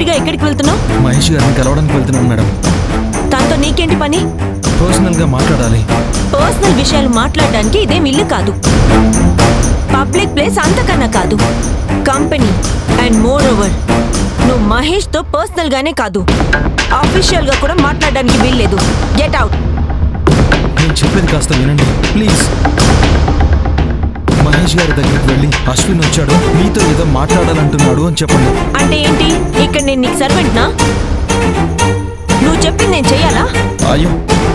హడావిడిగా ఎక్కడికి వెళ్తున్నావు? మహేష్ గారిని కలవడానికి వెళ్తున్నాను మేడం. దాంతో నీకేంటి పని? పర్సనల్ గా మాట్లాడాలి. పర్సనల్ విషయాలు మాట్లాడడానికి ఇదేం ఇల్లు కాదు, పబ్లిక్ ప్లేస్ అంతకన్నా కాదు, కంపెనీ. అండ్ మోర్ ఓవర్ నువ్వు మహేష్ తో పర్సనల్ గానే కాదు, ఆఫీషియల్ గా కూడా మాట్లాడడానికి వీల్లేదు. Get out. నేను చెప్పేది కాస్త వినండి ప్లీజ్. మహేష్ గారి దగ్గరికి వెళ్ళి అశ్విన్ వచ్చాడు, మీతో ఏదో మాట్లాడాలంటున్నాడు అని చెప్పండి. అంటే ఏంటి? ఇక్కడ నేను నీకు సర్వెంట్నా? నువ్వు చెప్పింది నేను చెయ్యాలా? అయ్యో,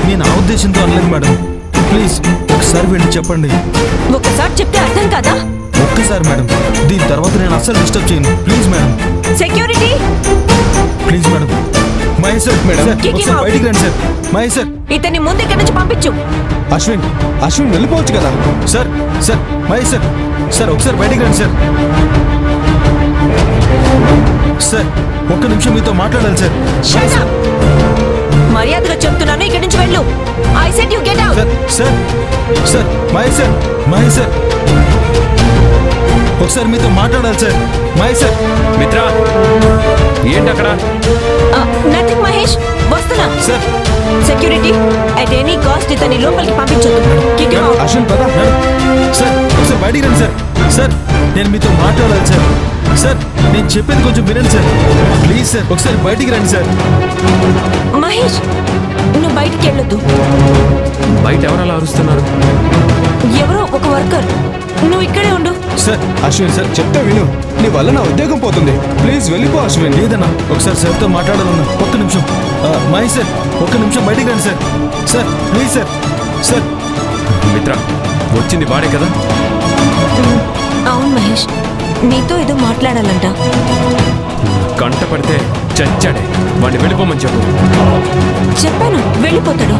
నేను ఆ ఉద్దేశంతో అనలేదు మేడం. ప్లీజ్ ఒకసారి వెళ్ళి చెప్పండి. ఒకసారి చెప్తే అర్థం కాదా? ఒక్కసారి మేడం, దీని తర్వాత నేను అస్సలు డిస్టర్బ్ చేయను. Please madam. Security please madam. Mahesh sir, Kick him ఒకసారి out. బయటికి రండి సార్. మహేష్ సార్. ఇతన్ని ముందు ఇక్కడి నుంచి పంపించు. అశ్విన్ వెళ్ళిపోవచ్చు కదా sir. Sir Mahesh sir, sir ఒకసారి బయటికి రండి సార్. సార్ ఒక్క నిమిషం మీతో మాట్లాడాలి సార్. Shut up. మర్యాదగా చెప్తున్నాను, ఇక్కడి నుంచి వెళ్ళు. I said you get out. Sir sir sir Mahesh sir, Mahesh sir ఒకసారి మీతో మాట్లాడాలి సార్. మహేష్ సార్. మిత్ర ఏంటి అక్కడ? నథింగ్ మహేష్, వస్తున్నా. Sir. Security at any cost ఇతన్ని లోపలికి పంపించొద్దు. Kick him out. అశ్విన్ పద మేడం, సార్ ఒకసారి బయటికి రండి సార్. సార్ నేను మీతో మాట్లాడాలి సార్. సార్ నేను చెప్పేది కొంచెం వినండి సార్. ప్లీజ్ సార్ ఒకసారి బయటికి రండి సార్. మహేష్, నువ్వు బయటికి వెళ్ళొద్దు. బయట ఎవరు అలా అరుస్తున్నారు? ఎవరో ఒక వర్కర్. నువ్వు ఇక్కడే ఉండు. సార్ అశ్విన్ సార్ చెప్తే విను, నీ వల్ల నా ఉద్యోగం పోతుంది. ప్లీజ్ వెళ్ళిపో అశ్విన్. లేదన్నా, ఒకసారి సార్తో మాట్లాడాలన్నా. ఒక్క నిమిషం. మహేష్ సార్ ఒక్క నిమిషం బయటికి రండి sir. Sir please sir. Sir. మిత్ర వచ్చింది వాడే కదా? అవును మహేష్, నీతో ఏదో మాట్లాడాలంట. కంట పడితే చచ్చాడే, వాడిని వెళ్ళిపోమని చెప్పు. చెప్పాను వెళ్ళిపోతాడు.